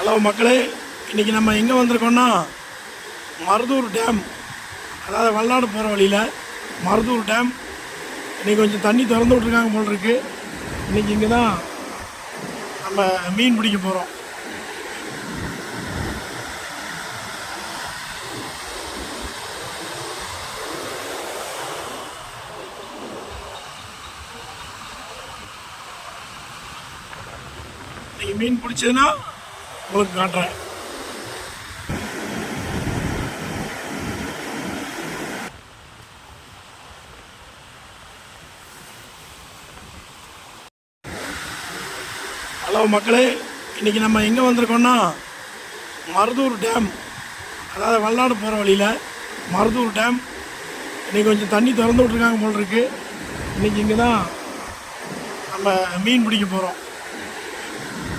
Hello மக்களே, இன்றைக்கி நம்ம எங்கே வந்திருக்கோன்னா மருதூர் டேம், அதாவது வல்லாடு போகிற வழியில் மருதூர் டேம். இன்றைக்கி கொஞ்சம் தண்ணி திறந்து விட்ருக்காங்க போல் இருக்குது. இன்றைக்கி இங்கே தான் நம்ம மீன் பிடிக்க போகிறோம். இன்றைக்கி மீன் பிடிச்சதுன்னா உங்களுக்கு காட்டுறேன். ஹலோ மக்களே, இன்றைக்கி நம்ம எங்கே வந்திருக்கோன்னா மருதூர் டேம், அதாவது வல்லாடு போகிற வழியில் மருதூர் டேம். இன்றைக்கி கொஞ்சம் தண்ணி திறந்து விட்ருக்காங்க போல் இருக்குது. இன்றைக்கி இங்கே தான் நம்ம மீன் பிடிக்க போகிறோம்.